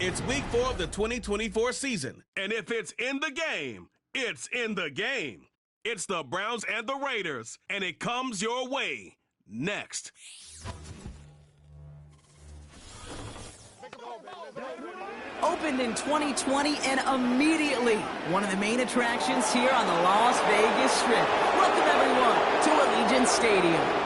It's week 4 of the 2024 season. And if it's in the game, it's in the game. It's the Browns and the Raiders, and it comes your way next. Opened in 2020 and immediately one of the main attractions here on the Las Vegas Strip. Welcome everyone to Allegiant Stadium.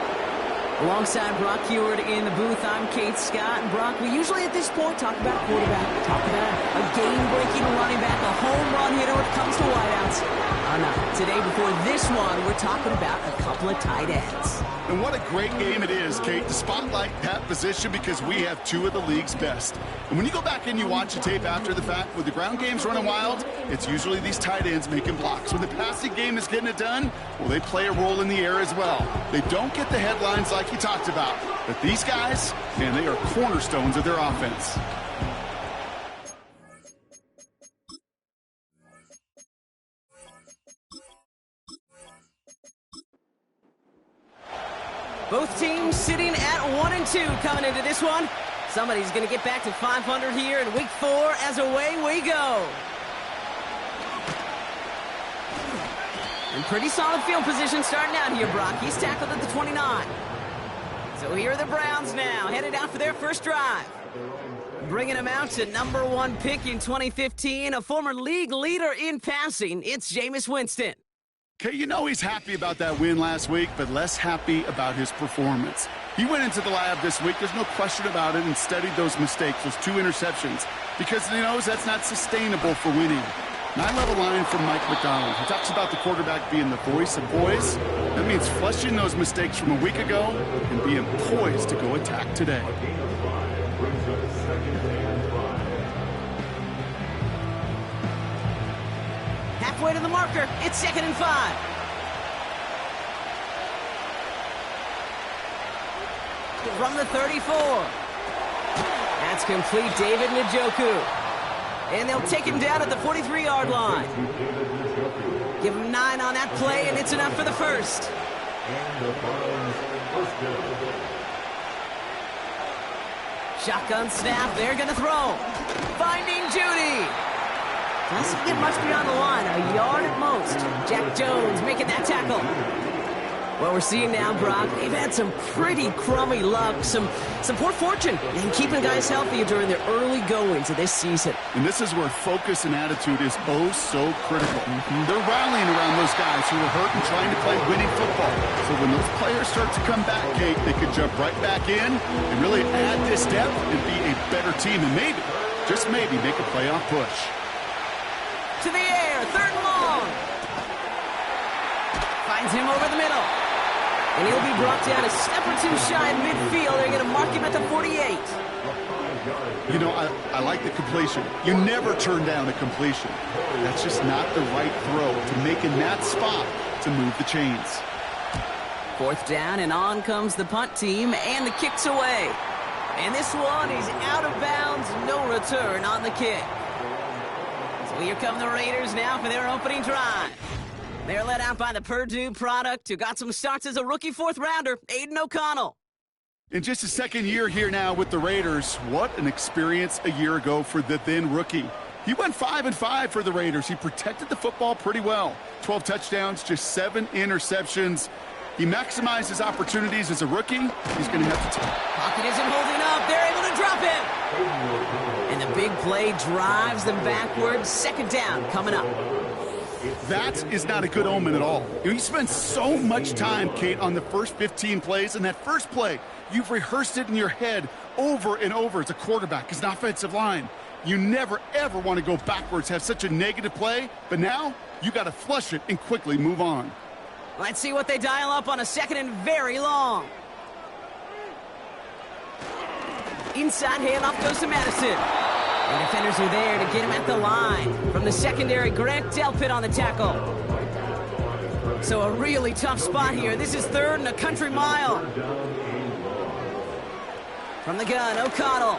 Alongside Brock Huard in the booth, I'm Kate Scott. And Brock, we usually at this point talk about a quarterback, talk about a game-breaking running back, a home run hitter when it comes to wideouts. No. Today, before this one, we're talking about a couple of tight ends. And what a great game it is, Kate, to spotlight that position because we have two of the league's best. And when you go back and you watch the tape after the fact, with the ground game's running wild, it's usually these tight ends making blocks. When the passing game is getting it done, well, they play a role in the air as well. They don't get the headlines like you talked about. But these guys, man, they are cornerstones of their offense. Both teams sitting at 1-2 coming into this one. Somebody's going to get back to 500 here in week 4 as away we go. In pretty solid field position starting out here, Brock. He's tackled at the 29. So here are the Browns now, headed out for their first drive. Bringing them out to number 1 pick in 2015, a former league leader in passing. It's Jameis Winston. Okay, you know he's happy about that win last week, but less happy about his performance. He went into the lab this week, there's no question about it, and studied those mistakes, those 2 interceptions, because he knows that's not sustainable for winning. And I love a line from Mike McDonald. He talks about the quarterback being the voice of boys. That means flushing those mistakes from a week ago and being poised to go attack today. Halfway to the marker, it's 2nd and 5. From the 34. That's complete, David Njoku. And they'll take him down at the 43-yard line. Give him 9 on that play, and it's enough for the first. Shotgun snap, they're going to throw. Finding Judy. Doesn't get much beyond the line, a yard at most. Jack Jones making that tackle. What we're seeing now, Brock, they've had some pretty crummy luck, some poor fortune in keeping guys healthy during their early goings of this season. And this is where focus and attitude is oh so critical. They're rallying around those guys who are hurt and trying to play winning football. So when those players start to come back, Kate, they could jump right back in and really add this depth and be a better team and maybe, just maybe, make a playoff push. To the air, 3rd and long. Finds him over the middle. And he'll be brought down a step or 2 shy in midfield. They're going to mark him at the 48. You know, I like the completion. You never turn down a completion. That's just not the right throw to make in that spot to move the chains. 4th down, and on comes the punt team, and the kick's away. And this one is out of bounds, no return on the kick. So here come the Raiders now for their opening drive. They're led out by the Purdue product, who got some starts as a rookie 4th rounder, Aiden O'Connell. In just a 2nd year here now with the Raiders, what an experience a year ago for the then rookie. He went 5-5 for the Raiders. He protected the football pretty well. 12 touchdowns, just 7 interceptions. He maximized his opportunities as a rookie. He's going to have to Pocket isn't holding up. They're able to drop him. And the big play drives them backwards. 2nd down coming up. That is not a good omen at all. You spend so much time, Kate, on the first 15 plays, and that first play, you've rehearsed it in your head over and over as a quarterback, as an offensive line. You never, ever want to go backwards, have such a negative play, but now you got to flush it and quickly move on. Let's see what they dial up on a 2nd and very long. Inside handoff goes to Madison. The defenders are there to get him at the line. From the secondary, Grant Delpit on the tackle. So a really tough spot here. This is 3rd and a country mile. From the gun, O'Connell.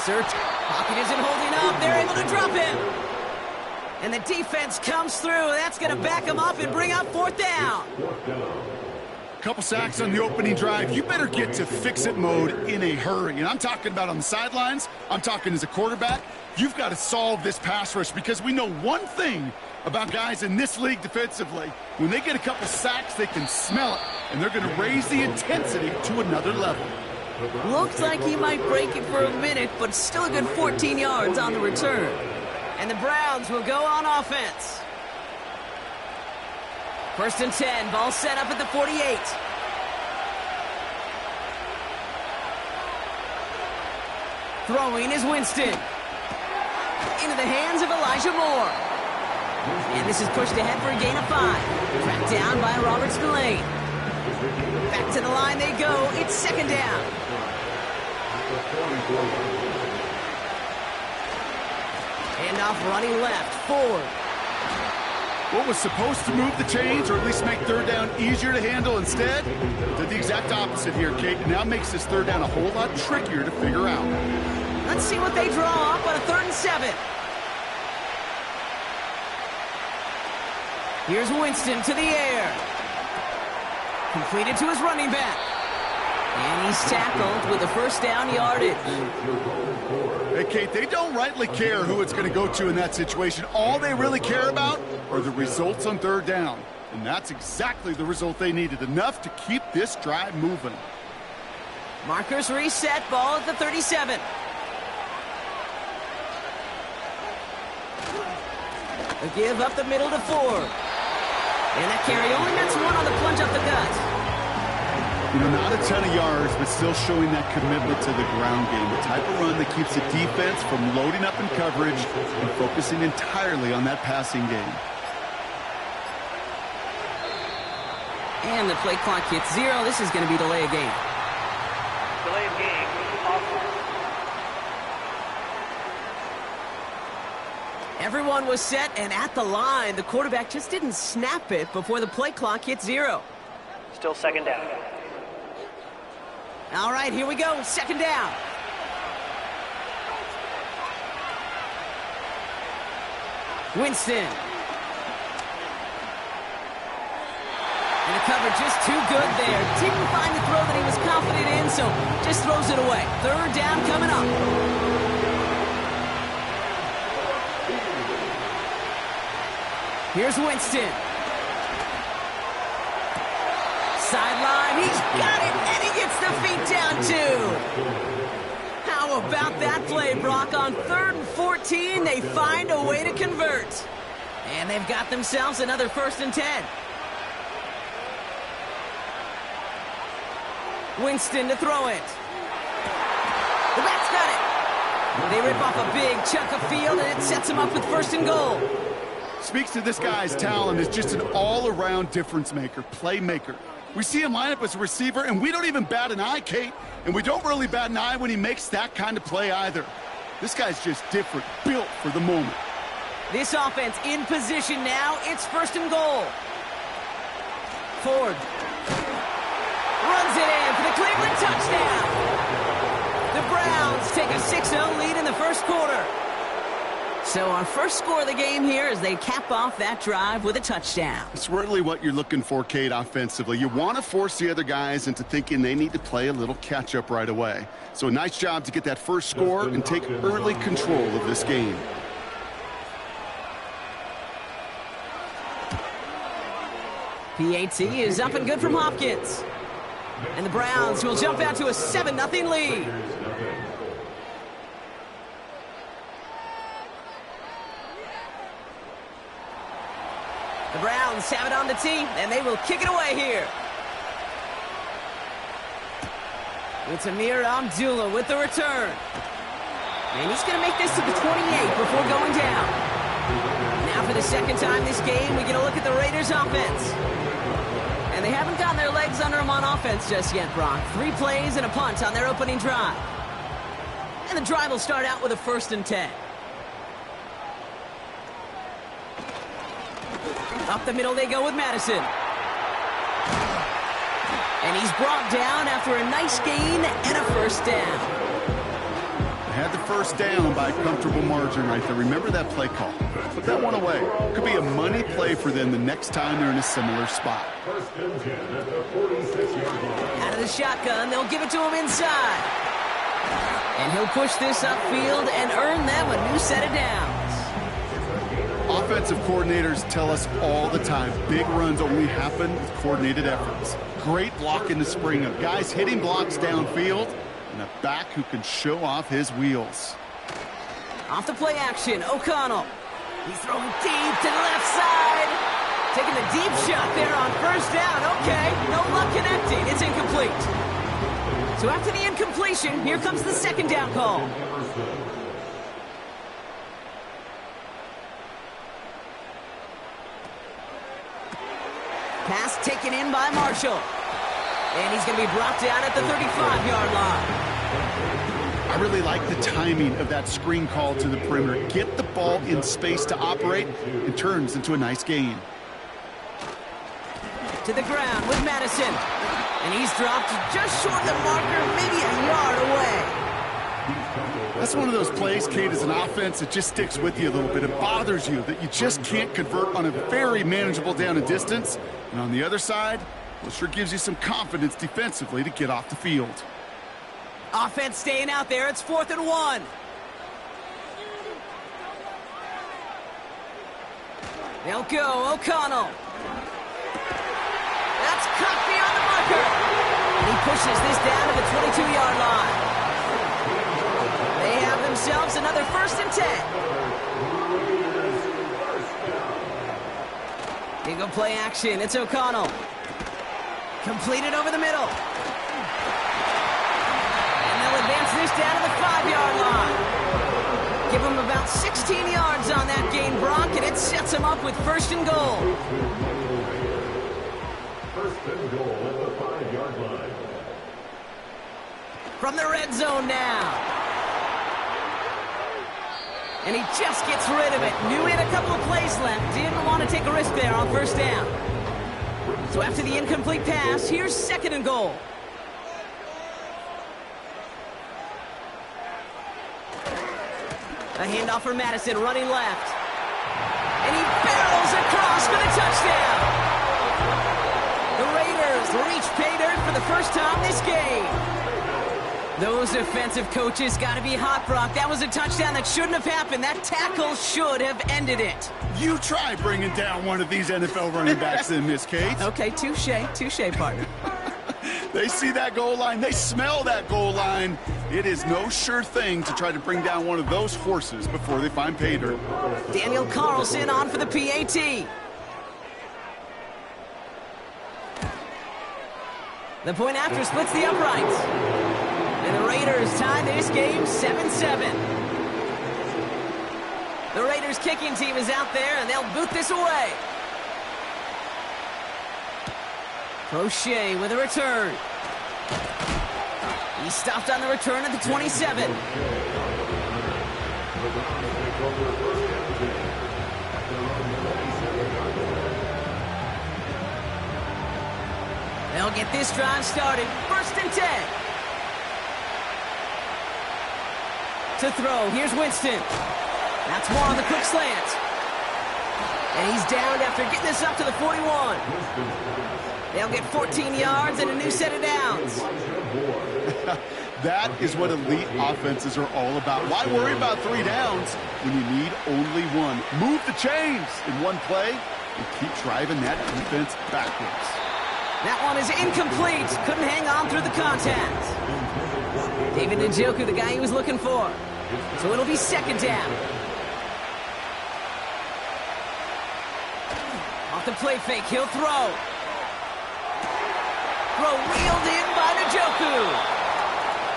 Search. Pocket isn't holding up. They're able to drop him. And the defense comes through. That's going to back him up and bring up 4th down. couple sacks on the opening drive, you better get to fix-it mode in a hurry. And I'm talking about on the sidelines. I'm talking as a quarterback. You've got to solve this pass rush because we know one thing about guys in this league defensively. When they get a couple sacks, they can smell it, and they're going to raise the intensity to another level. Looks like he might break it for a minute, but still a good 14 yards on the return. And the Browns will go on offense. 1st and 10, ball set up at the 48. Throwing is Winston. Into the hands of Elijah Moore. And this is pushed ahead for a gain of 5. Tracked down by Robert Spillane. Back to the line they go. It's 2nd down. Handoff running left. Ford. What was supposed to move the chains or at least make 3rd down easier to handle instead did the exact opposite here, Kate. It now makes this 3rd down a whole lot trickier to figure out. Let's see what they draw up on a 3rd and 7. Here's Winston to the air. Completed to his running back. And he's tackled with a 1st down yardage. Hey, Kate, they don't rightly care who it's going to go to in that situation. All they really care about are the results on 3rd down. And that's exactly the result they needed. Enough to keep this drive moving. Markers reset, ball at the 37. A give up the middle to Ford. And that carry only nets 1 on the plunge up the gut. You know, not a ton of yards, but still showing that commitment to the ground game. The type of run that keeps the defense from loading up in coverage and focusing entirely on that passing game. And the play clock hits 0. This is going to be delay of game. Delay of game. Everyone was set and at the line. The quarterback just didn't snap it before the play clock hit 0. Still 2nd down. All right, here we go. 2nd down. Winston. And the cover just too good there. Didn't find the throw that he was confident in, so just throws it away. 3rd down coming up. Here's Winston. Sideline, he's got it, and he gets the feet down too. How about that play, Brock? On 3rd and 14, they find a way to convert. And they've got themselves another 1st and 10. Winston to throw it. The back's got it. They rip off a big chunk of field, and it sets them up with 1st and goal. Speaks to this guy's talent as just an all-around difference maker, playmaker. We see him line up as a receiver, and we don't even bat an eye, Kate. And we don't really bat an eye when he makes that kind of play either. This guy's just different, built for the moment. This offense in position now. It's 1st and goal. Ford runs it in for the Cleveland touchdown. The Browns take a 6-0 lead in the 1st quarter. So our first score of the game here as they cap off that drive with a touchdown. It's really what you're looking for, Kate, offensively. You want to force the other guys into thinking they need to play a little catch-up right away. So a nice job to get that first score and take early control of this game. PAT is up and good from Hopkins. And the Browns will jump out to a 7-0 lead. The Browns have it on the tee, and they will kick it away here. It's Amir Abdullah with the return. And he's going to make this to the 28 before going down. Now for the 2nd time this game, we get a look at the Raiders' offense. And they haven't gotten their legs under them on offense just yet, Brock. 3 plays and a punt on their opening drive. And the drive will start out with a 1st and 10. Up the middle they go with Madison. And he's brought down after a nice gain and a 1st down. Had the first down by a comfortable margin right there. Remember that play call. Put that one away. Could be a money play for them the next time they're in a similar spot. Out of the shotgun, they'll give it to him inside. And he'll push this upfield and earn them a new set of downs. Offensive coordinators tell us all the time, big runs only happen with coordinated efforts. Great block in the spring of guys hitting blocks downfield and a back who can show off his wheels. Off the play action, O'Connell. He's throwing deep to the left side. Taking the deep shot there on first down. Okay, no luck connecting. It's incomplete. So after the incompletion, here comes the second down call. Pass taken in by Marshall. And he's going to be brought down at the 35-yard line. I really like the timing of that screen call to the perimeter. Get the ball in space to operate. It turns into a nice gain. To the ground with Madison. And he's dropped just short of the marker, maybe a yard away. That's one of those plays, Kate, as an offense, it just sticks with you a little bit. It bothers you that you just can't convert on a very manageable down and distance. And on the other side, well, it sure gives you some confidence defensively to get off the field. Offense staying out there. It's 4th and 1. They'll go. O'Connell. That's cut beyond the marker. And he pushes this down to the 22-yard line. They have themselves another 1st and 10. Big play action. It's O'Connell. Completed over the middle. And they'll advance this down to the 5-yard line. Give them about 16 yards on that gain, Brock, and it sets them up with 1st and goal. 1st and goal at the 5-yard line. From the red zone now. And he just gets rid of it. Knew he had a couple of plays left. Didn't want to take a risk there on 1st down. So after the incomplete pass, here's 2nd and goal. A handoff for Madison, running left. And he barrels across for the touchdown. The Raiders reach pay dirt for the first time this game. Those defensive coaches got to be hot, Brock. That was a touchdown that shouldn't have happened. That tackle should have ended it. You try bringing down one of these NFL running backs in this case. Okay, touche, partner. They see that goal line. They smell that goal line. It is no sure thing to try to bring down one of those horses before they find pay dirt. Daniel Carlson on for the PAT. The point after splits the uprights. And the Raiders tie this game 7-7. The Raiders kicking team is out there, and they'll boot this away. Crochet with a return. He stopped on the return at the 27. They'll get this drive started. 1st and 10. To throw, here's Winston. That's more on the quick slant. And he's down after getting this up to the 41. They'll get 14 yards and a new set of downs. That is what elite offenses are all about. Why worry about 3 downs when you need only one? Move the chains in one play and keep driving that defense backwards. That one is incomplete. Couldn't hang on through the contact. David Njoku, the guy he was looking for. So it'll be 2nd down. Off the play fake, he'll throw. Throw wheeled in by Njoku.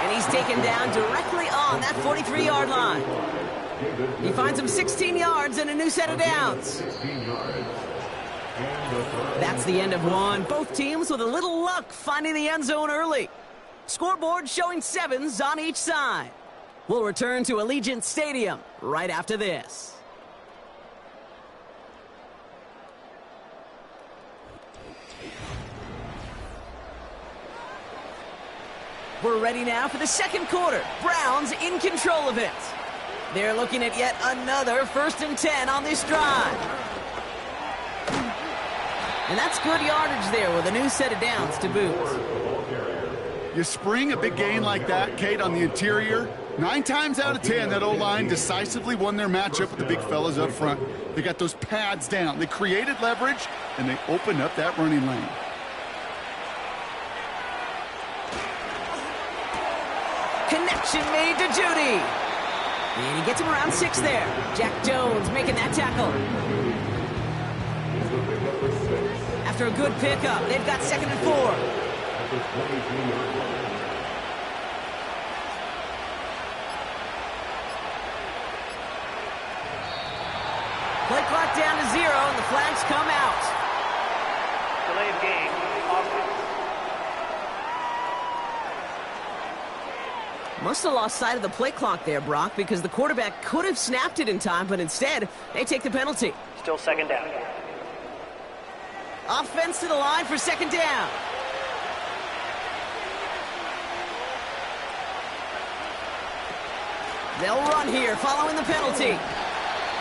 And he's taken down directly on that 43-yard line. He finds him 16 yards and a new set of downs. That's the end of one. Both teams with a little luck finding the end zone early. Scoreboard showing 7s on each side. We'll return to Allegiant Stadium right after this. We're ready now for the second quarter. Browns in control of it. They're looking at yet another 1st and 10 on this drive. And that's good yardage there with a new set of downs to boot. You spring a big gain like that, Kate, on the interior. 9 times out of 10, that O-line decisively won their matchup with the big fellas up front. They got those pads down. They created leverage, and they opened up that running lane. Connection made to Judy. And he gets him around 6 there. Jack Jones making that tackle. After a good pickup, they've got 2nd and 4. Play clock down to 0, and the flags come out. Delay of game. Offense. Must have lost sight of the play clock there, Brock, because the quarterback could have snapped it in time, but instead, they take the penalty. Still 2nd down. Offense to the line for 2nd down. They'll run here following the penalty.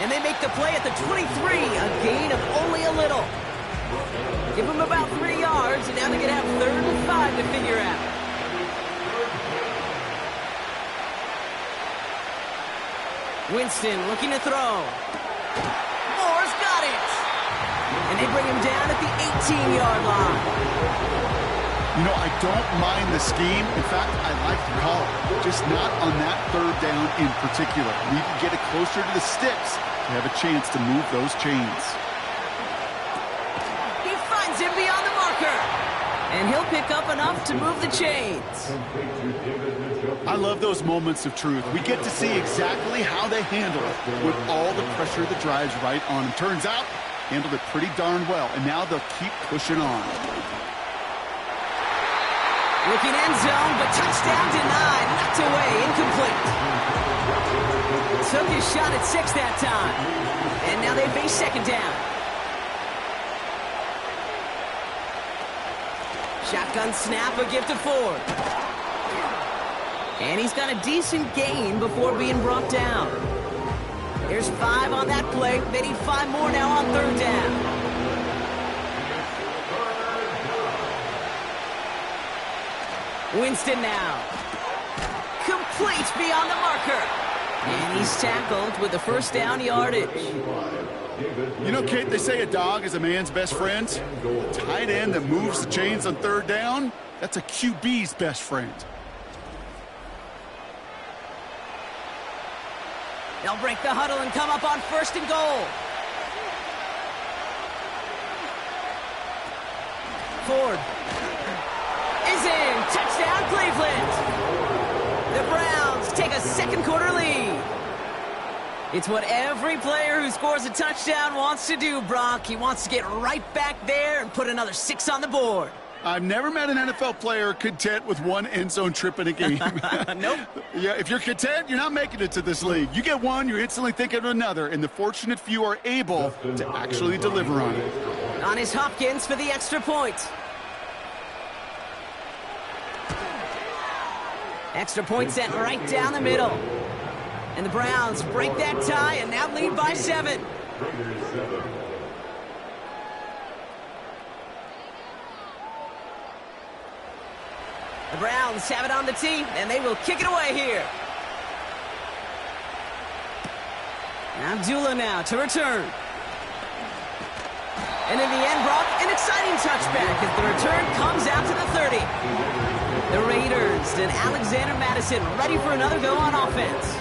And they make the play at the 23, a gain of only a little. Give them about 3 yards, and now they're going to have 3rd and 5 to figure out. Winston looking to throw. Moore's got it. And they bring him down at the 18-yard line. You know, I don't mind the scheme. In fact, I like the call. Just not on that 3rd down in particular. Need to get it closer to the sticks to have a chance to move those chains. He finds him beyond the marker. And he'll pick up enough to move the chains. I love those moments of truth. We get to see exactly how they handle it with all the pressure that drives right on them. Turns out, handled it pretty darn well, and now they'll keep pushing on. Looking end zone, but touchdown denied. Knocked away, incomplete. Took his shot at 6 that time. And now they face 2nd down. Shotgun snap, a give to Ford. And he's got a decent gain before being brought down. There's 5 on that play. They need 5 more now on 3rd down. Winston now. Complete beyond the marker. And he's tackled with the 1st down yardage. You know, Kate, they say a dog is a man's best friend. A tight end that moves the chains on 3rd down, that's a QB's best friend. They'll break the huddle and come up on 1st and goal. Ford is in. Touchdown, Cleveland. The Browns take a 2nd quarter lead. It's what every player who scores a touchdown wants to do, Brock. He wants to get right back there and put another 6 on the board. I've never met an NFL player content with 1 end zone trip in a game. Nope. Yeah, if you're content, you're not making it to this league. You get 1, you're instantly thinking of another, and the fortunate few are able to actually deliver on it. On is Hopkins for the extra point. Extra point sent right down the middle. And the Browns break that tie and now lead by 7. The Browns have it on the tee, and they will kick it away here. Abdullah now to return. And in the end, Brock, an exciting touchback as the return comes out to the 30. The Raiders and Alexander Mattison ready for another go on offense.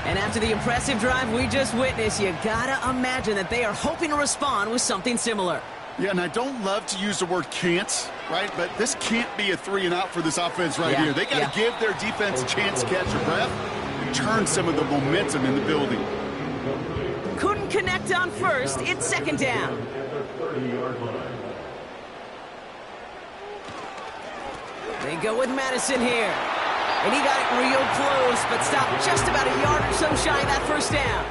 And after the impressive drive we just witnessed, you gotta imagine that they are hoping to respond with something similar. Yeah, and I don't love to use the word can't, right? But this can't be a 3 and out for this offense right here. They got to give their defense a chance to catch their breath and turn some of the momentum in the building. Couldn't connect on 1st. It's 2nd down. They go with Madison here. And he got it real close, but stopped just about a yard or so shy of that 1st down.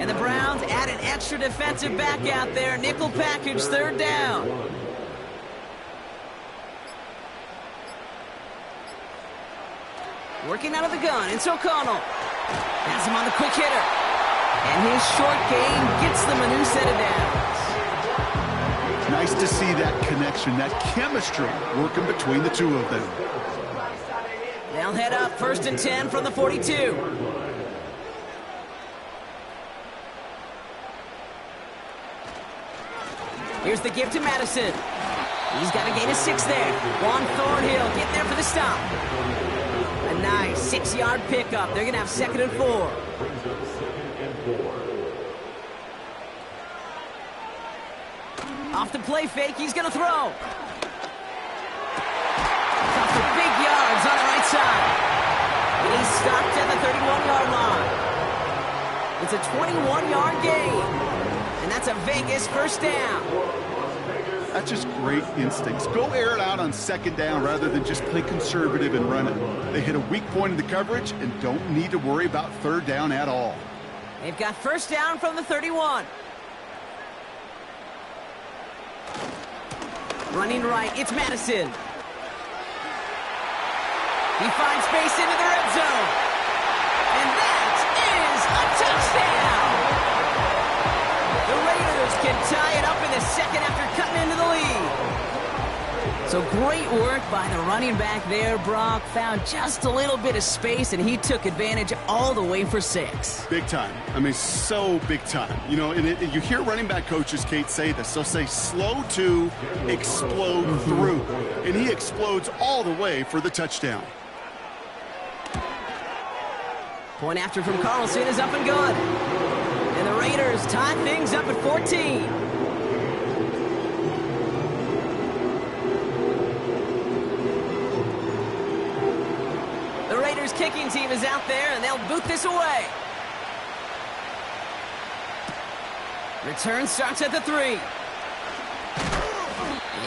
And the Browns add an extra defensive back out there. Nickel package, 3rd down. Working out of the gun, it's O'Connell. Has him on the quick hitter. And his short game gets them a new set of downs. Nice to see that connection, that chemistry working between the two of them. They'll head up 1st and 10 from the 42. Here's the give to Madison. He's got a gain of 6 there. Juan Thornhill getting there for the stop. A nice 6-yard pickup. They're going to have 2nd and 4. Off the play fake, he's going to throw. Off for big yards on the right side. And he's stopped at the 31-yard line. It's a 21-yard gain. And that's a Vegas first down. That's just great instincts. Go air it out on 2nd down rather than just play conservative and run it. They hit a weak point in the coverage and don't need to worry about 3rd down at all. They've got 1st down from the 31. Running right, it's Madison. He finds space into the red zone. And that is a touchdown! The Raiders can tie it up in the 2nd after cutting into the lead. So great work by the running back there, Brock. Found just a little bit of space, and he took advantage all the way for 6. Big time. I mean, so big time. You know, and you hear running back coaches, Kate, say this. They'll say slow to explode through. And he explodes all the way for the touchdown. Point after from Carlson is up and good. And the Raiders tie things up at 14. The Raiders kicking team is out there, and they'll boot this away. Return starts at the 3.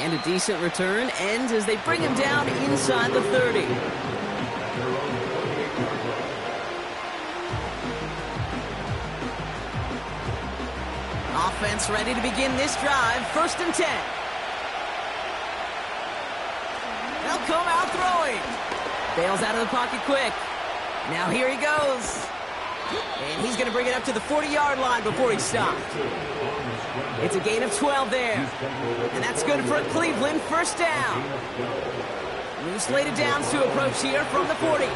And a decent return ends as they bring him down inside the 30. Offense ready to begin this drive. 1st and 10. They'll come out throwing. Bails out of the pocket quick. Now here he goes. And he's going to bring it up to the 40-yard line before he stopped. It's a gain of 12 there. And that's good for Cleveland. 1st down. New slated downs to approach here from the 40.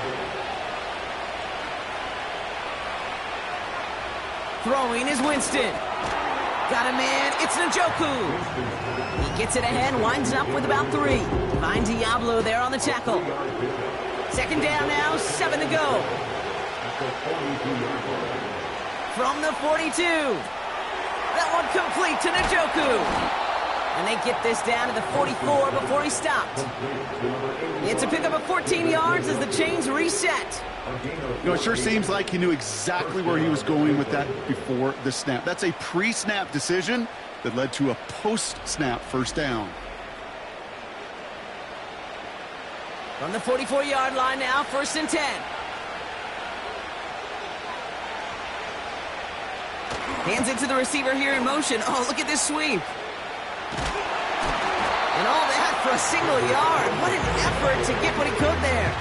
Throwing is Winston. Got a man, it's Njoku. He gets it ahead, winds up with about 3. Find Diablo there on the tackle. 2nd down now, 7 to go. From the 42. That one complete to Njoku. And they get this down to the 44 before he stopped. It's a pickup of 14 yards as the chains reset. You know, it sure seems like he knew exactly where he was going with that before the snap. That's a pre-snap decision that led to a post-snap 1st down. From the 44-yard line now, 1st and 10. Hands it to the receiver here in motion. Oh, look at this sweep. And all that for a single yard. What an effort to get what he could there.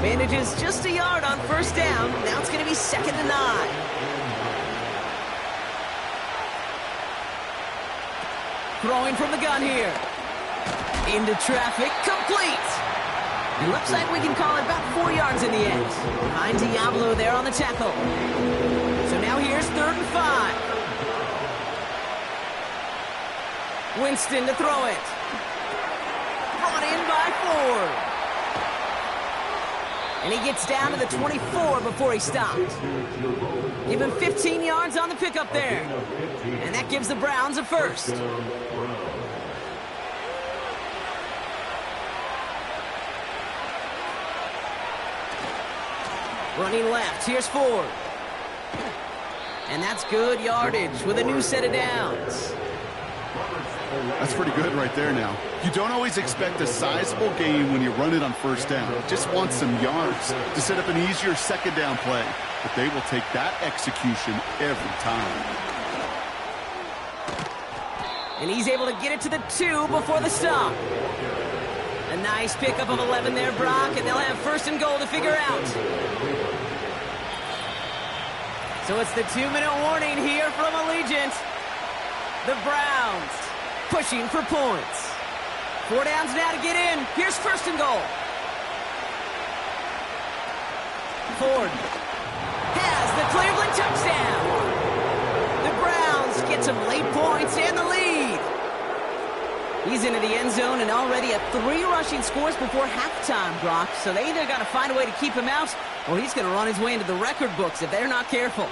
Manages just a yard on 1st down. Now it's going to be 2nd and 9. Throwing from the gun here. Into traffic, complete. It looks like we can call it about 4 yards in the end. Find Diablo there on the tackle. So now here's 3rd and 5. Winston to throw it. Brought in by Ford. And he gets down to the 24 before he stopped. Give him 15 yards on the pickup there. And that gives the Browns a 1st. Running left, here's Ford. And that's good yardage with a new set of downs. That's pretty good right there now. You don't always expect a sizable gain when you run it on 1st down. Just want some yards to set up an easier 2nd down play. But they will take that execution every time. And he's able to get it to the 2 before the stop. A nice pickup of 11 there, Brock, and they'll have first and goal to figure out. So it's the 2-minute warning here from Allegiant. The Browns pushing for points. 4 downs now to get in. Here's first and goal. Ford has the Cleveland touchdown. The Browns get some late points and the lead. He's into the end zone and already at 3 rushing scores before halftime, Brock. So they either got to find a way to keep him out, or he's going to run his way into the record books if they're not careful.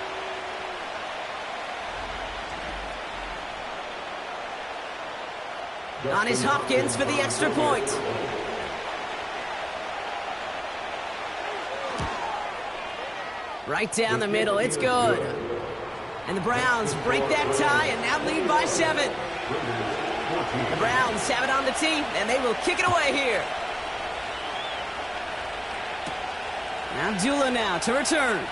On is Hopkins for the extra point. Right down the middle, it's good. And the Browns break that tie and now lead by 7. The Browns have it on the tee, and they will kick it away here. Abdullah now to return.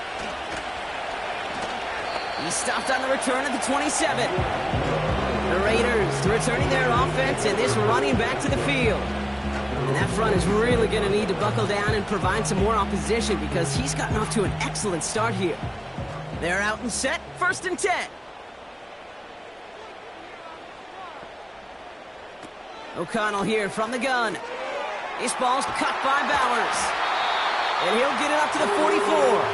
He stopped on the return at the 27. The Raiders returning their offense and this running back to the field. And that front is really going to need to buckle down and provide some more opposition because he's gotten off to an excellent start here. They're out and set, 1st and 10. O'Connell here from the gun. This ball's cut by Bowers. And he'll get it up to the 44.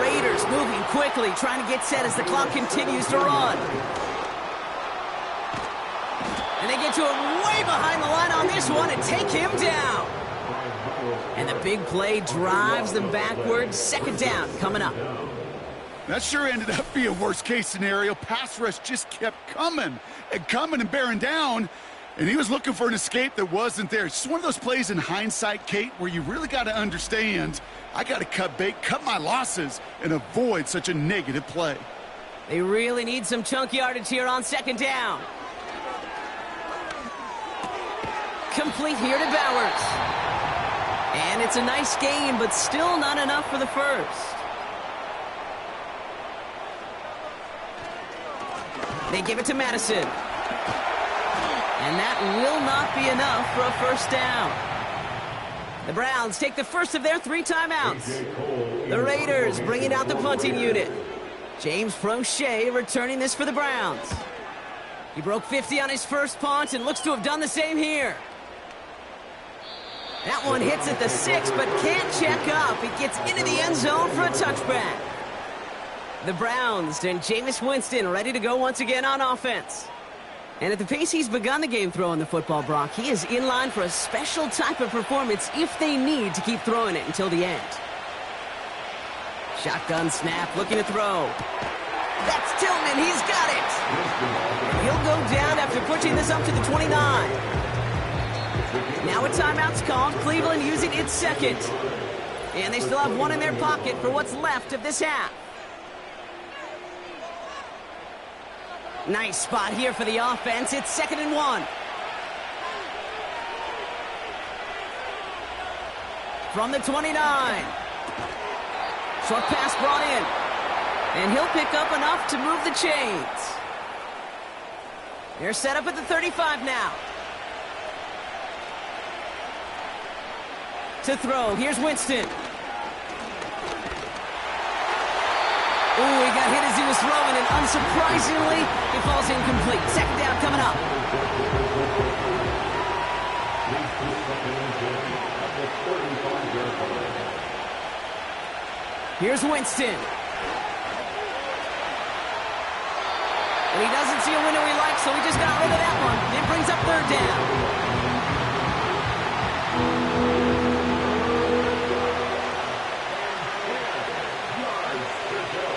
Raiders moving quickly, trying to get set as the clock continues to run. And they get to him way behind the line on this one and take him down. And the big play drives them backwards. 2nd down coming up. That sure ended up being a worst-case scenario. Pass rush just kept coming and bearing down. And he was looking for an escape that wasn't there. It's just one of those plays in hindsight, Kate, where you really got to understand, I got to cut bait, cut my losses, and avoid such a negative play. They really need some chunk yardage here on 2nd down. Complete here to Bowers. And it's a nice gain, but still not enough for the first. They give it to Madison. And that will not be enough for a 1st down. The Browns take the first of their 3 timeouts. The Raiders bringing out the punting unit. James Prochet returning this for the Browns. He broke 50 on his first punt and looks to have done the same here. That one hits at the 6, but can't check up. It gets into the end zone for a touchback. The Browns and Jameis Winston ready to go once again on offense. And at the pace he's begun the game throwing the football, Brock, he is in line for a special type of performance if they need to keep throwing it until the end. Shotgun snap, looking to throw. That's Tillman, he's got it! And he'll go down after pushing this up to the 29. Now a timeout's called, Cleveland using its 2nd. And they still have 1 in their pocket for what's left of this half. Nice spot here for the offense. It's 2nd and 1. From the 29. Short pass brought in. And he'll pick up enough to move the chains. They're set up at the 35 now. To throw. Here's Winston. Ooh, he got hit as he was throwing, and unsurprisingly, it falls incomplete. 2nd down coming up. Here's Winston. And he doesn't see a window he likes, so he just got rid of that one. It brings up 3rd down.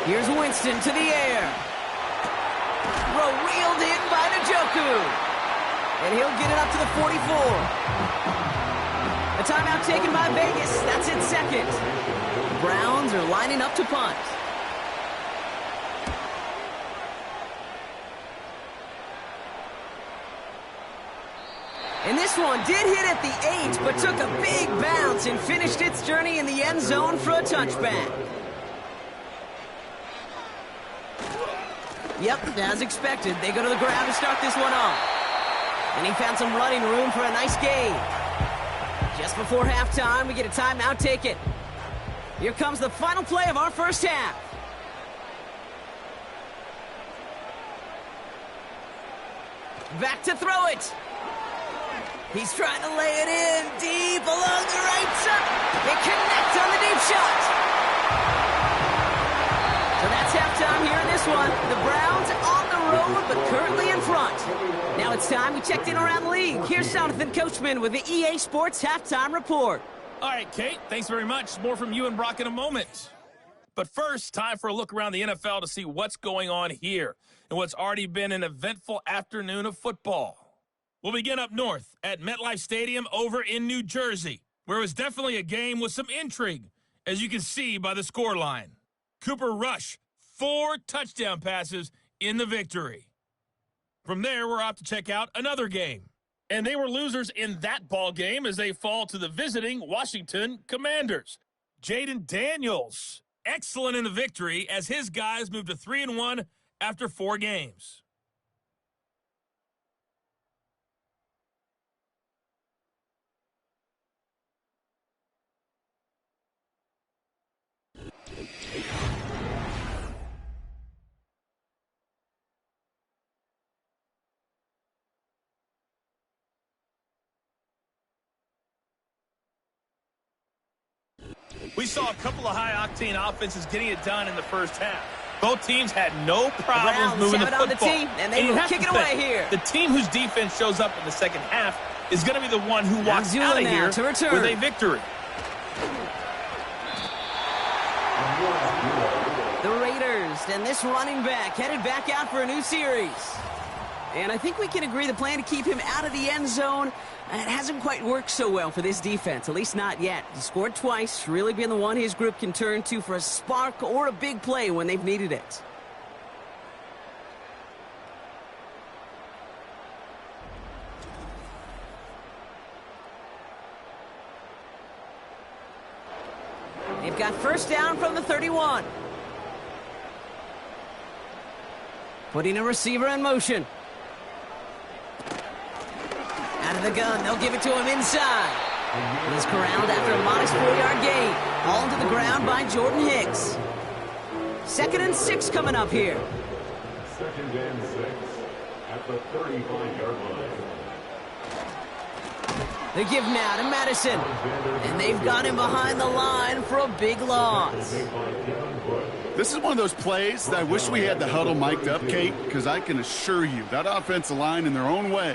Here's Winston to the air. Throw reeled in by Njoku. And he'll get it up to the 44. A timeout taken by Vegas. That's its 2nd. The Browns are lining up to punt. And this one did hit at the 8, but took a big bounce and finished its journey in the end zone for a touchback. Yep, as expected, they go to the ground to start this one off. And he found some running room for a nice gain. Just before halftime, we get a timeout taken. Here comes the final play of our first half. Back to throw it. He's trying to lay it in deep along the right side. They connect on the deep shot. So that's halftime here in this one. The Browns on the road, but currently in front. Now it's time we checked in around the league. Here's Jonathan Coachman with the EA Sports Halftime Report. All right, Kate, thanks very much. More from you and Brock in a moment. But first, time for a look around the NFL to see what's going on here in what's already been an eventful afternoon of football. We'll begin up north at MetLife Stadium over in New Jersey, where it was definitely a game with some intrigue, as you can see by the scoreline. Cooper Rush, 4 touchdown passes in the victory. From there, we're off to check out another game. And they were losers in that ball game as they fall to the visiting Washington Commanders. Jaden Daniels, excellent in the victory as his guys moved to 3-1 after 4 games. We saw a couple of high-octane offenses getting it done in the first half. Both teams had no problems moving the football. On the team, and they will kick it away here. The team whose defense shows up in the second half is going to be the one who walks out of here with a victory. The Raiders and this running back headed back out for a new series. And I think we can agree the plan to keep him out of the end zone, it hasn't quite worked so well for this defense, at least not yet. He scored twice, really been the one his group can turn to for a spark or a big play when they've needed it. They've got first down from the 31. Putting a receiver in motion. Out of the gun, they'll give it to him inside. He's corralled after a modest 4-yard gain. Ball to the ground by Jordan Hicks. 2nd and 6 coming up here. 2nd and 6 at the 35-yard line. They give now to Madison. And they've got him behind the line for a big loss. This is one of those plays that I wish we had the huddle mic'd up, Kate, because I can assure you that offensive line in their own way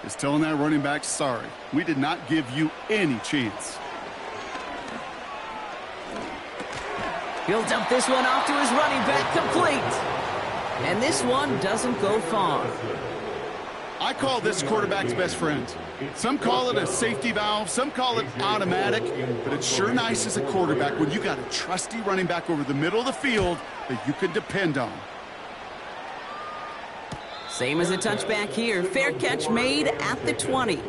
is telling that running back, sorry, we did not give you any chance. He'll dump this one off to his running back, complete. And this one doesn't go far. I call this quarterback's best friend. Some call it a safety valve, some call it automatic, but it's sure nice as a quarterback when you got a trusty running back over the middle of the field that you can depend on. Same as a touchback here. Fair catch made at the 20.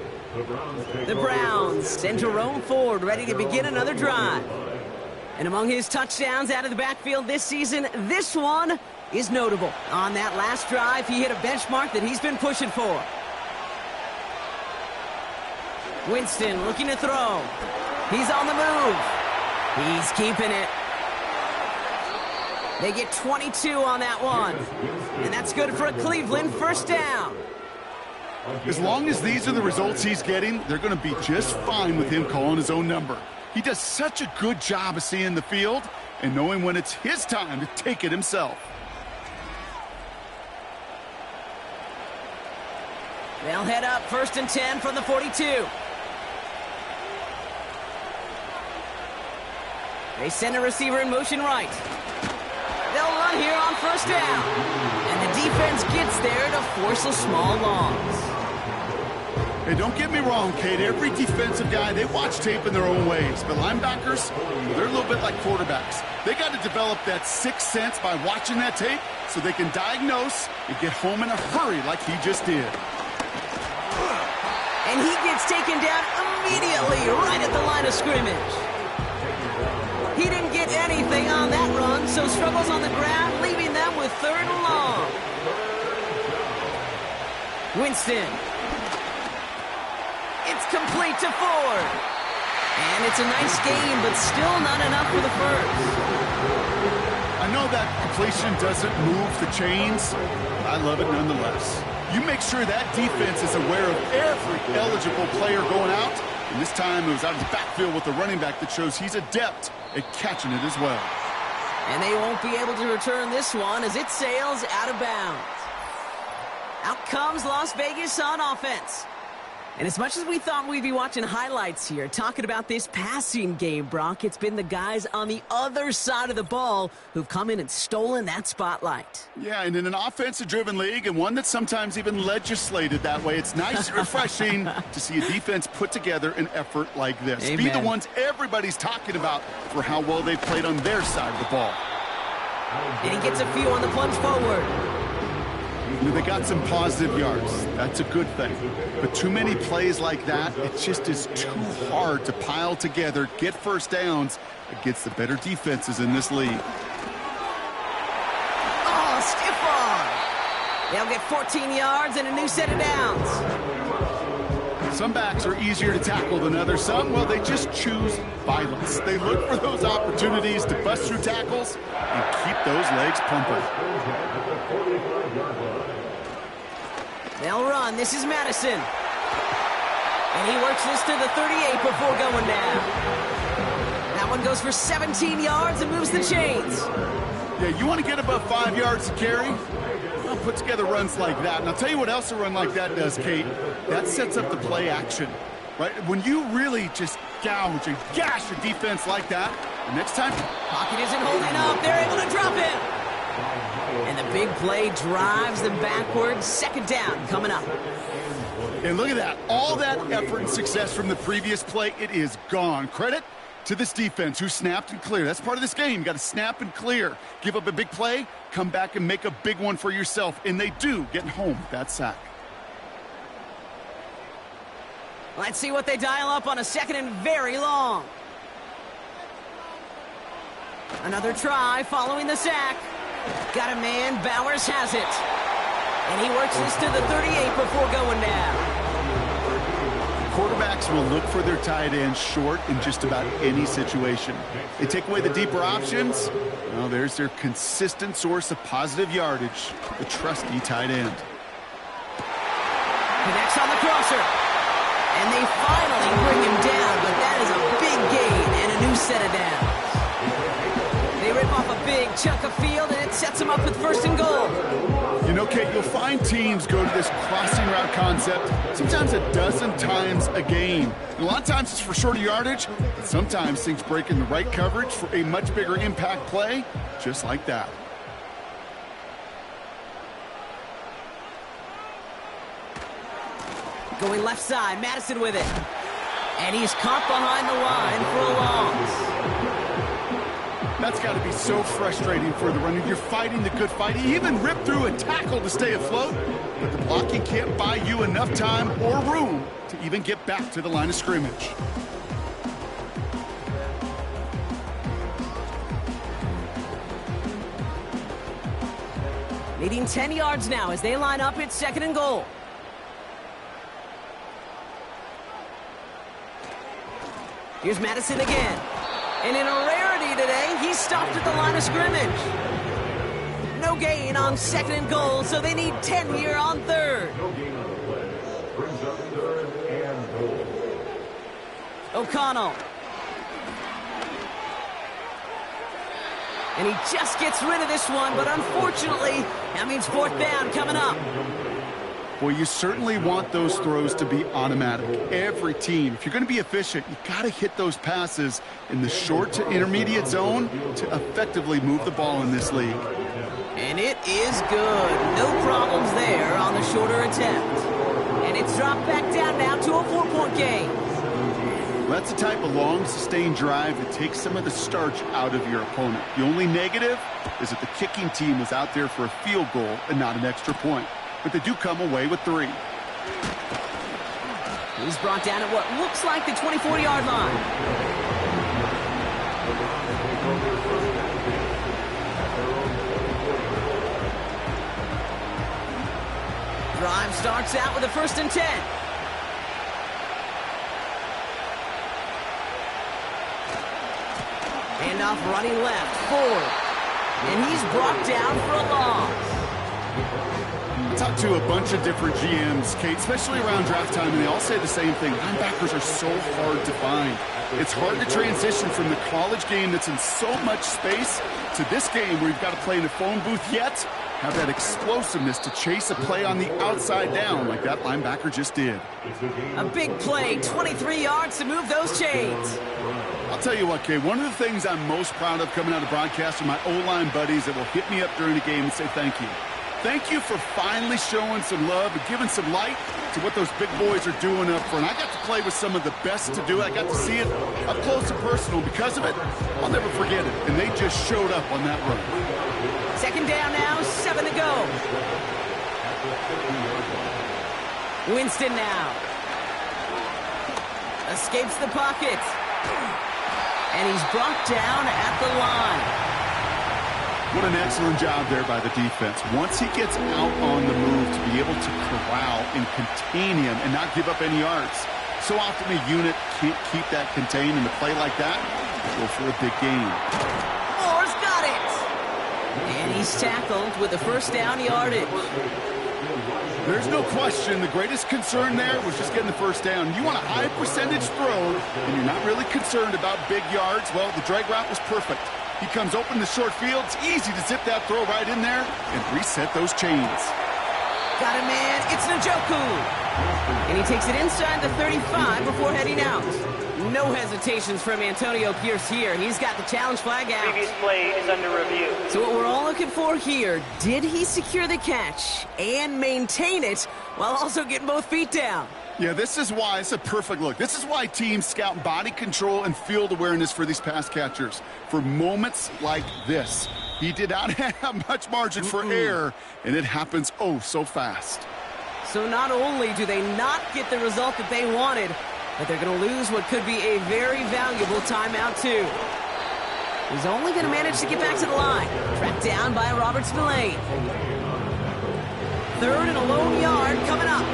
The Browns send Jerome Ford ready to begin another drive. And among his touchdowns out of the backfield this season, this one is notable. On that last drive, he hit a benchmark that he's been pushing for. Winston looking to throw. He's on the move. He's keeping it. They get 22 on that one. And that's good for a Cleveland first down. As long as these are the results he's getting, they're going to be just fine with him calling his own number. He does such a good job of seeing the field and knowing when it's his time to take it himself. They'll head up 1st and 10 from the 42. They send a receiver in motion right. They'll run here on first down. And the defense gets there to force a small loss. Hey, don't get me wrong, Kate. Every defensive guy, they watch tape in their own ways. But linebackers, they're a little bit like quarterbacks. They got to develop that sixth sense by watching that tape so they can diagnose and get home in a hurry like he just did. And he gets taken down immediately right at the line of scrimmage. He didn't get anything on that run, so struggles on the ground, leaving them with 3rd and long. Winston. It's complete to Ford. And it's a nice gain, but still not enough for the first. I know that completion doesn't move the chains. I love it nonetheless. You make sure that defense is aware of every eligible player going out. And this time it was out of the backfield with the running back that shows he's adept at catching it as well. And they won't be able to return this one as it sails out of bounds. Out comes Las Vegas on offense. And as much as we thought we'd be watching highlights here, talking about this passing game, Brock, it's been the guys on the other side of the ball who've come in and stolen that spotlight. Yeah, and in an offensive-driven league, and one that's sometimes even legislated that way, it's nice and refreshing to see a defense put together an effort like this. Amen. Be the ones everybody's talking about for how well they played on their side of the ball. And he gets a few on the plunge forward. They got some positive yards. That's a good thing. But too many plays like that, it just is too hard to pile together, get first downs against the better defenses in this league. Oh, stiff arm. They'll get 14 yards and a new set of downs. Some backs are easier to tackle than others. Some, well, they just choose violence. They look for those opportunities to bust through tackles and keep those legs pumping. They'll run. This is Madison. And he works this to the 38 before going down. That one goes for 17 yards and moves the chains. Yeah, you want to get above 5 yards to carry? Well, put together runs like that. And I'll tell you what else a run like that does, Kate. That sets up the play action, right? When you really just gouge and gash a defense like that, the next time... Pocket isn't holding up. They're able to drop him. And the big play drives them backwards. Second down coming up. And look at that. All that effort and success from the previous play, it is gone. Credit to this defense who snapped and cleared. That's part of this game. You got to snap and clear. Give up a big play, come back and make a big one for yourself. And they do, getting home with that sack. Let's see what they dial up on a second and very long. Another try following the sack. Got a man. Bowers has it. And he works this to the 38 before going down. Quarterbacks will look for their tight ends short in just about any situation. They take away the deeper options. Well, there's their consistent source of positive yardage, the trusty tight end. Connects on the crosser. And they finally bring him down, but that is a big gain and a new set of downs. They rip off a big chunk of field, and it sets them up with first and goal. You know, Kate, you'll find teams go to this crossing route concept sometimes a dozen times a game. And a lot of times it's for shorter yardage, but sometimes things break in the right coverage for a much bigger impact play, just like that. Going left side, Madison with it. And he's caught behind the line for a loss. That's got to be so frustrating for the runner. You're fighting the good fight. He even ripped through a tackle to stay afloat, but the blocking can't buy you enough time or room to even get back to the line of scrimmage. Needing 10 yards now as they line up at second and goal. Here's Madison again. And in a rarity today, he's stopped at the line of scrimmage. No gain on second and goal, so they need 10 here on third. O'Connell. And he just gets rid of this one, but unfortunately, that means fourth down coming up. Well, you certainly want those throws to be automatic. Every team, if you're going to be efficient, you got to hit those passes in the short to intermediate zone to effectively move the ball in this league. And it is good. No problems there on the shorter attempt. And it's dropped back down now to a 4-point game. That's the type of long, sustained drive that takes some of the starch out of your opponent. The only negative is that the kicking team was out there for a field goal and not an extra point. But they do come away with 3. He's brought down at what looks like the 24-yard line. Drive starts out with a 1st and 10. Handoff running left, Ford. And he's brought down for a loss. I talked to a bunch of different GMs, Kate, especially around draft time, and they all say the same thing. Linebackers are so hard to find. It's hard to transition from the college game that's in so much space to this game where you've got to play in a phone booth, yet have that explosiveness to chase a play on the outside down like that linebacker just did. A big play, 23 yards to move those chains. I'll tell you what, Kate, one of the things I'm most proud of coming out of broadcast are my O-line buddies that will hit me up during the game and say thank you. Thank you for finally showing some love and giving some light to what those big boys are doing up front. I got to play with some of the best to do it. I got to see it up close and personal. Because of it, I'll never forget it. And they just showed up on that run. Second down now, 7 to go. Winston now. Escapes the pocket. And he's brought down at the line. What an excellent job there by the defense. Once he gets out on the move to be able to corral and contain him and not give up any yards. So often a unit can't keep that contained, and a play like that, go for a big gain. Moore's got it. And he's tackled with the first down yardage. There's no question the greatest concern there was just getting the first down. You want a high percentage throw, and you're not really concerned about big yards. Well, the drag route was perfect. He comes open the short field. It's easy to zip that throw right in there and reset those chains. Got a man. It's Njoku. And he takes it inside the 35 before heading out. No hesitations from Antonio Pierce here. He's got the challenge flag out. Previous play is under review. So what we're all looking for here, did he secure the catch and maintain it while also getting both feet down? Yeah, this is why it's a perfect look. This is why teams scout body control and field awareness for these pass catchers. For moments like this, he did not have much margin for error, and it happens oh so fast. So not only do they not get the result that they wanted, but they're going to lose what could be a very valuable timeout too. He's only going to manage to get back to the line. Tracked down by Robert Spillane. Third and a lone yard coming up.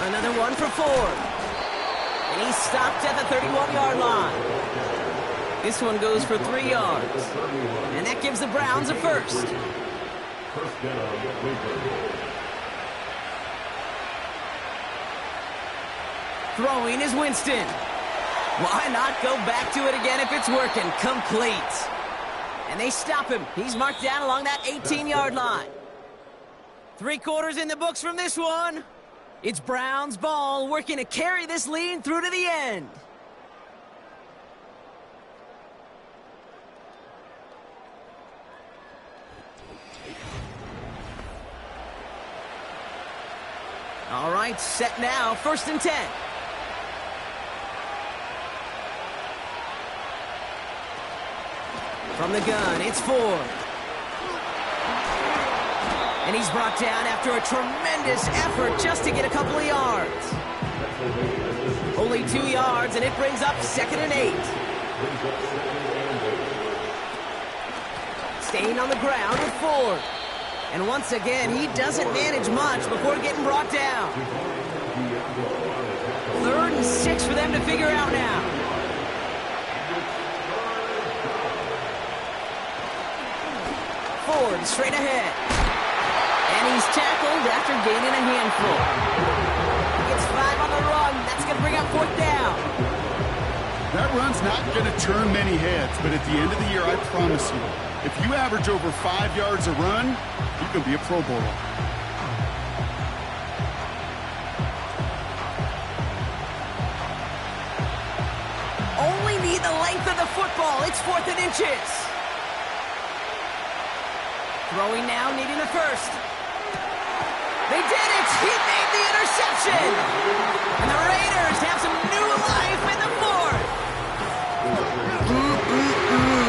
Another one for Ford. And he's stopped at the 31-yard line. This one goes for 3 yards. And that gives the Browns a first. Throwing is Winston. Why not go back to it again if it's working? Complete. And they stop him. He's marked down along that 18-yard line. 3 quarters in the books from this one. It's Browns ball, working to carry this lead through to the end. All right, set now, 1st and 10. From the gun, it's Ford. And he's brought down after a tremendous effort just to get a couple of yards. Only 2 yards, and it brings up 2nd and 8. Staying on the ground with Ford. And once again, he doesn't manage much before getting brought down. 3rd and 6 for them to figure out now. Ford straight ahead. And he's tackled after gaining a handful. He gets 5 on the run. That's going to bring up 4th down. That run's not going to turn many heads, but at the end of the year, I promise you, if you average over 5 yards a run, you can be a Pro Bowler. Only need the length of the football. It's 4th and inches. Throwing now, needing the first. They did it! He made the interception! And the Raiders have some new life in the 4th.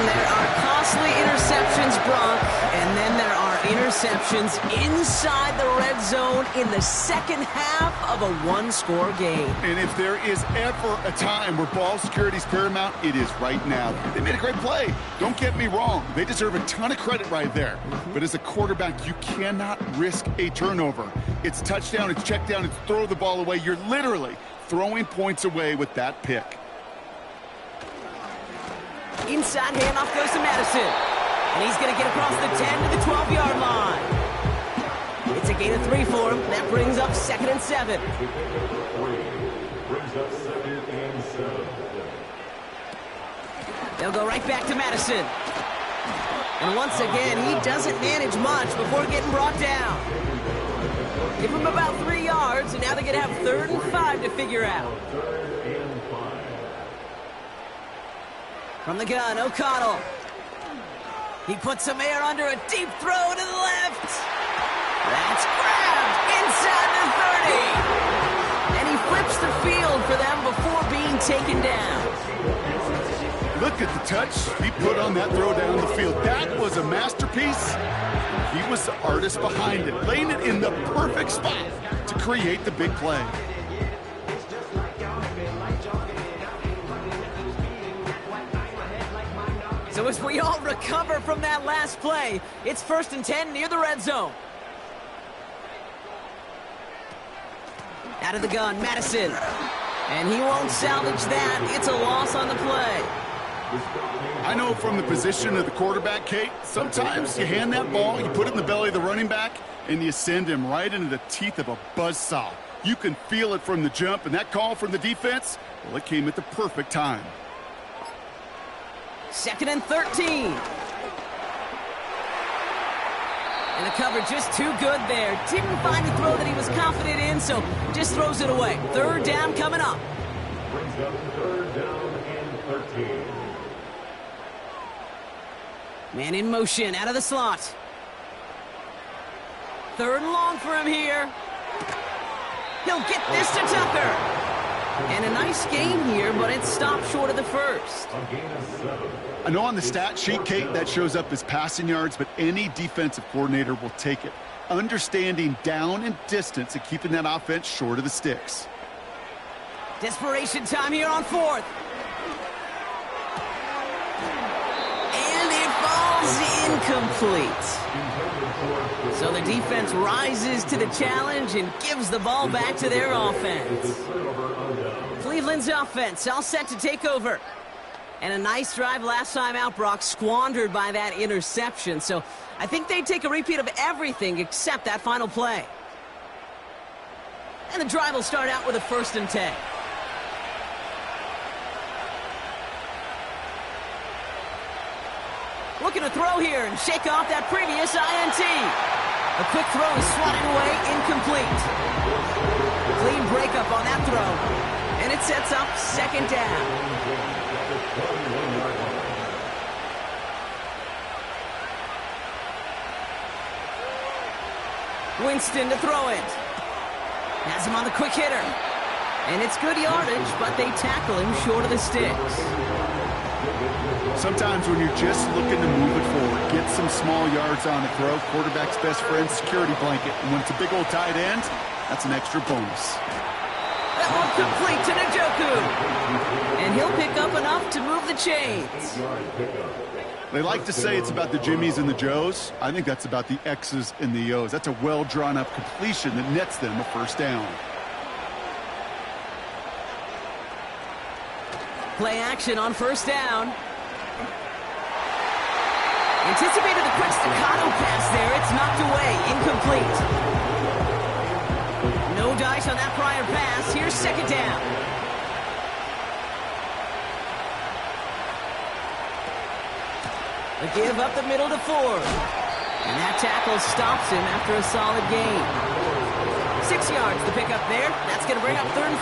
There are costly interceptions, Brock, and then there are interceptions inside the red zone in the second half of a one-score game. And if there is ever a time where ball security is paramount, it is right now. They made a great play. Don't get me wrong. They deserve a ton of credit right there. But as a quarterback, you cannot risk a turnover. It's touchdown, it's check down, it's throw the ball away. You're literally throwing points away with that pick. Inside handoff goes to Madison. And he's going to get across the 10 to the 12-yard line. It's a gain of 3 for him. That brings up 2nd and 7. Brings up 2nd and 7. They'll go right back to Madison. And once again, he doesn't manage much before getting brought down. Give him about 3 yards, and now they're going to have 3rd and 5 to figure out. From the gun, O'Connell. He puts some air under a deep throw to the left. That's grabbed inside the 30. And he flips the field for them before being taken down. Look at the touch he put on that throw down the field. That was a masterpiece. He was the artist behind it, laying it in the perfect spot to create the big play. So as we all recover from that last play, it's 1st and 10 near the red zone. Out of the gun, Madison. And he won't salvage that. It's a loss on the play. I know from the position of the quarterback, Kate, sometimes you hand that ball, you put it in the belly of the running back, and you send him right into the teeth of a buzzsaw. You can feel it from the jump, and that call from the defense, well, it came at the perfect time. 2nd and 13. And the cover just too good there. Didn't find a throw that he was confident in, so just throws it away. 3rd down coming up. Brings up 3rd down and 13. Man in motion, out of the slot. 3rd and long for him here. He'll get this to Tucker. And a nice gain here, but it stopped short of the 1st. A gain of 7. I know on the stat sheet, Kate, that shows up as passing yards, but any defensive coordinator will take it. Understanding down and distance and keeping that offense short of the sticks. Desperation time here on 4th. And it falls incomplete. So the defense rises to the challenge and gives the ball back to their offense. Cleveland's offense all set to take over. And a nice drive last time out, Brock, squandered by that interception. So I think they take a repeat of everything except that final play. And the drive will start out with a 1st and 10. Looking to throw here and shake off that previous INT. A quick throw is swatted away, incomplete. Clean breakup on that throw. And it sets up 2nd down. Winston to throw it. Has him on the quick hitter. And it's good yardage, but they tackle him short of the sticks. Sometimes when you're just looking to move it forward, get some small yards on the throw, quarterback's best friend, security blanket. And when it's a big old tight end, that's an extra bonus. That one complete to Njoku. And he'll pick up enough to move the chains. They like to say it's about the Jimmies and the Joes. I think that's about the X's and the O's. That's a well-drawn-up completion that nets them a 1st down. Play action on 1st down. Anticipated the quick staccato pass there. It's knocked away. Incomplete. No dice on that prior pass. Here's 2nd down. A give up the middle to Ford. And that tackle stops him after a solid gain. 6 yards to pick up there. That's going to bring up 3rd and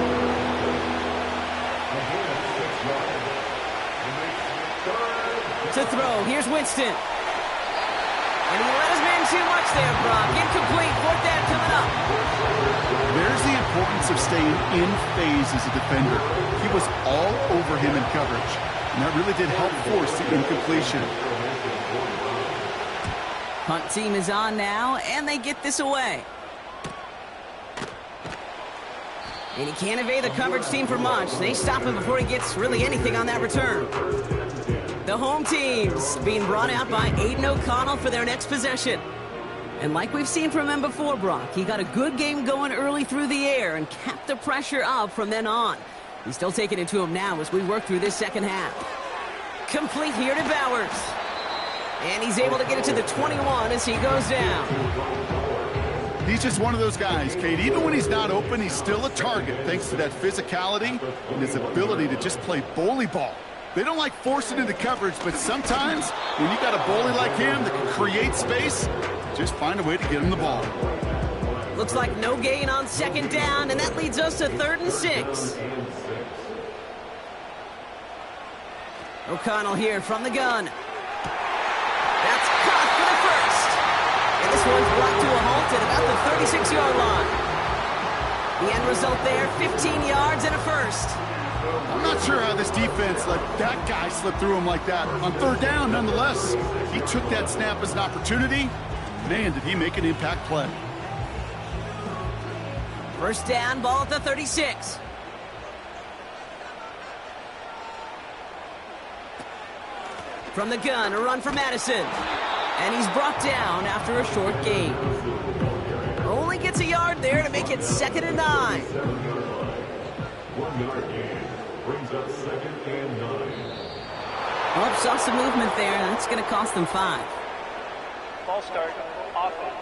4. To throw. Here's Winston. And he let his man too much there, Brock. Incomplete. 4th down coming up. There's the importance of staying in phase as a defender. He was all over him in coverage. And that really did help force the incompletion. Punt team is on now, and they get this away. And he can't evade the coverage team for much. They stop him before he gets really anything on that return. The home team's being brought out by Aiden O'Connell for their next possession. And like we've seen from him before, Brock, he got a good game going early through the air and kept the pressure up from then on. He's still taking it to him now as we work through this second half. Complete here to Bowers. And he's able to get it to the 21 as he goes down. He's just one of those guys, Kate. Even when he's not open, he's still a target thanks to that physicality and his ability to just play bully ball. They don't like forcing into coverage, but sometimes when you got a bully like him that can create space, just find a way to get him the ball. Looks like no gain on second down, and that leads us to 3rd and 6. O'Connell here from the gun. That's caught for the first. And this one's brought to a halt at about the 36-yard line. The end result there, 15 yards and a first. I'm not sure how this defense let that guy slip through him like that. On 3rd down, nonetheless, he took that snap as an opportunity. Man, did he make an impact play. First down, ball at the 36. From the gun, a run for Madison. And he's brought down after a short gain. Only gets a yard there to make it 2nd and 9. 1 yard gain brings up 2nd and 9. Well, saw some movement there, and that's going to cost them 5. Ball start, offense.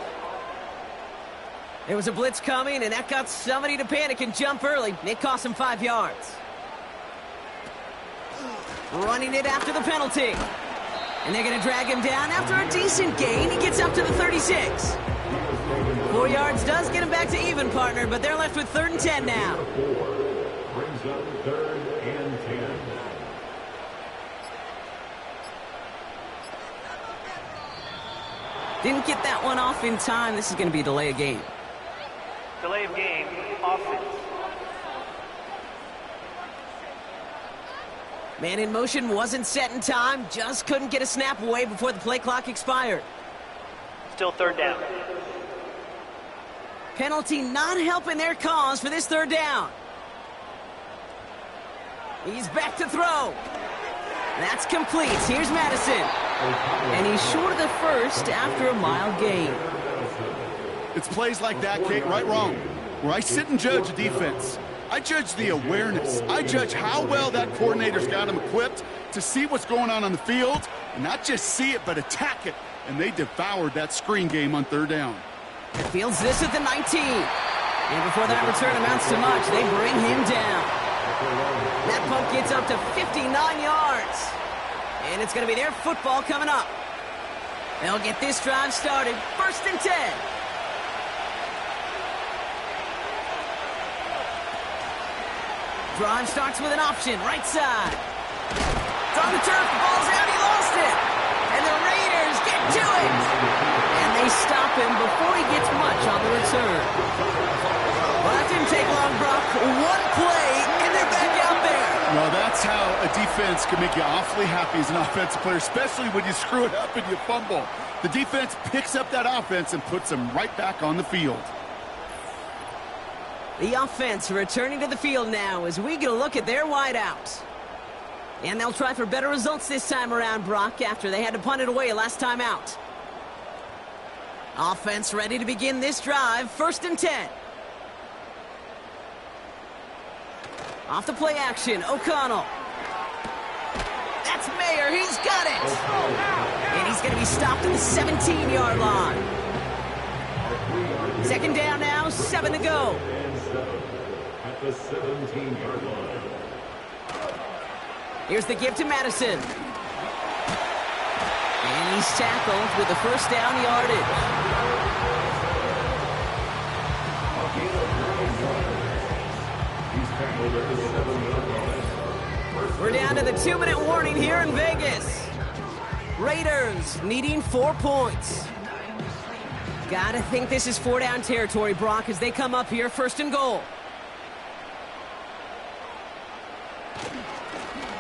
There was a blitz coming, and that got somebody to panic and jump early. It cost them 5 yards. Running it after the penalty. And they're going to drag him down after a decent gain. He gets up to the 36. 4 yards does get him back to even, partner, but they're left with 3rd and 10 now. 4 brings up 3rd and 10. Didn't get that one off in time. This is going to be a delay of game. Delay of game, offense. Man in motion wasn't set in time. Just couldn't get a snap away before the play clock expired. Still 3rd down. Penalty not helping their cause for this 3rd down. He's back to throw. That's complete. Here's Madison. And he's short of the first after a mild gain. It's plays like that, Kate, right, wrong, where I sit and judge a defense. I judge the awareness. I judge how well that coordinator's got him equipped to see what's going on the field, and not just see it, but attack it. And they devoured that screen game on 3rd down. Fields this at the 19. And before that return amounts to much, they bring him down. That punt gets up to 59 yards. And it's going to be their football coming up. They'll get this drive started. 1st and 10. Drive starts with an option, right side. It's on the turf, the ball's out, he lost it. And the Raiders get to it. And they stop him before he gets much on the return. Well, that didn't take long, Brock. One play, and they're back out there. Well, that's how a defense can make you awfully happy as an offensive player, especially when you screw it up and you fumble. The defense picks up that offense and puts them right back on the field. The offense returning to the field now as we get a look at their wideouts. And they'll try for better results this time around, Brock, after they had to punt it away last time out. Offense ready to begin this drive. 1st and 10. Off the play action, O'Connell. That's Mayer, he's got it! And he's going to be stopped at the 17-yard line. 2nd down now, 7 to go. At the 17-yard line. Here's the give to Madison. And he's tackled with the 1st down yardage. He's tackled at the 7-yard line. We're down to the 2-minute warning here in Vegas. Raiders needing 4 points. Gotta think this is 4-down territory, Brock, as they come up here 1st and goal.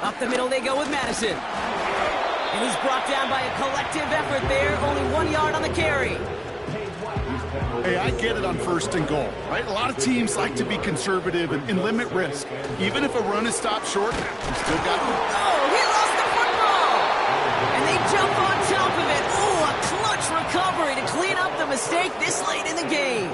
Up the middle they go with Madison. And he's brought down by a collective effort there. Only 1 yard on the carry. Hey, I get it on 1st and goal, right? A lot of teams like to be conservative and limit risk. Even if a run is stopped short, you still got it. Oh, he lost the football! And they jump on top of it. Oh, a clutch recovery to clean up the mistake. mistake this late in the game.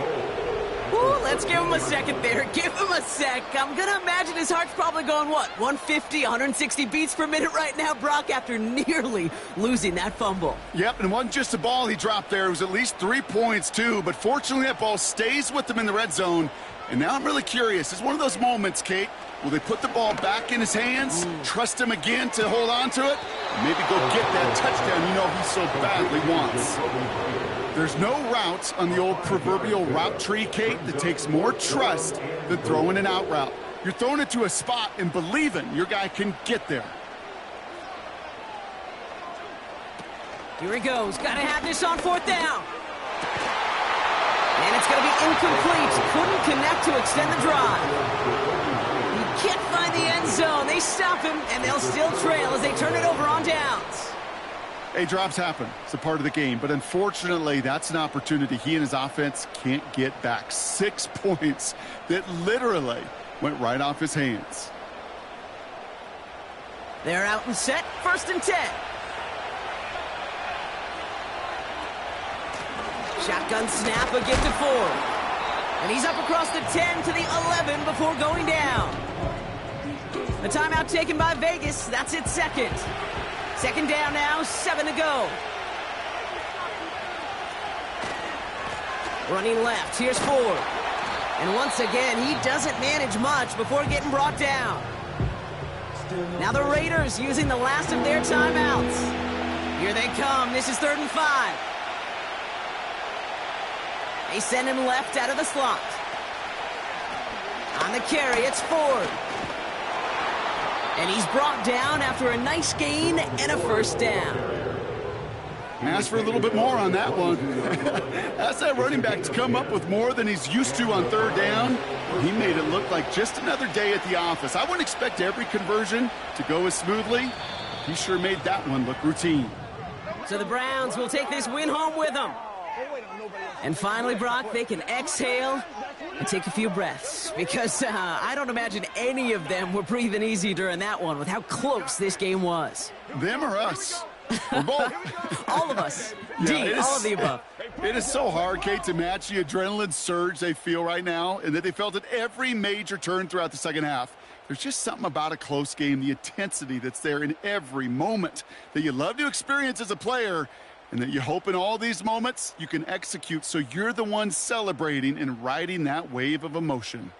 Ooh, let's give him a second there. Give him a sec. I'm going to imagine his heart's probably going, what, 150, 160 beats per minute right now, Brock, after nearly losing that fumble. Yep, and it wasn't just a ball he dropped there. It was at least 3 points, too. But fortunately, that ball stays with him in the red zone. And now I'm really curious. It's one of those moments, Kate. Will they put the ball back in his hands, trust him again to hold on to it, and maybe go get that touchdown you know he so badly wants? There's no route on the old proverbial route tree, Kate, that takes more trust than throwing an out route. You're throwing it to a spot and believing your guy can get there. Here he goes. Got to have this on 4th down. And it's going to be incomplete. Couldn't connect to extend the drive. He can't find the end zone. They stop him, and they'll still trail as they turn it over on downs. Hey, drops happen. It's a part of the game. But unfortunately, that's an opportunity he and his offense can't get back. 6 points that literally went right off his hands. They're out and set. 1st and 10. Shotgun snap, a gift to Ford. And he's up across the 10 to the 11 before going down. The timeout taken by Vegas. That's its second. 2nd down now, 7 to go. Running left, here's Ford. And once again, he doesn't manage much before getting brought down. Now the Raiders using the last of their timeouts. Here they come. This is 3rd and 5. They send him left out of the slot. On the carry, it's Ford. And he's brought down after a nice gain and a 1st down. Ask for a little bit more on that one. Ask that running back to come up with more than he's used to on 3rd down. He made it look like just another day at the office. I wouldn't expect every conversion to go as smoothly. He sure made that one look routine. So the Browns will take this win home with them. And finally, Brock, they can exhale and take a few breaths, because I don't imagine any of them were breathing easy during that one with how close this game was. Them or us? We're both. All of us. Yeah, all of the above. It is so hard, Kate, to match the adrenaline surge they feel right now, and that they felt at every major turn throughout the second half. There's just something about a close game, the intensity that's there in every moment that you love to experience as a player, and that you hope in all these moments you can execute so you're the one celebrating and riding that wave of emotion.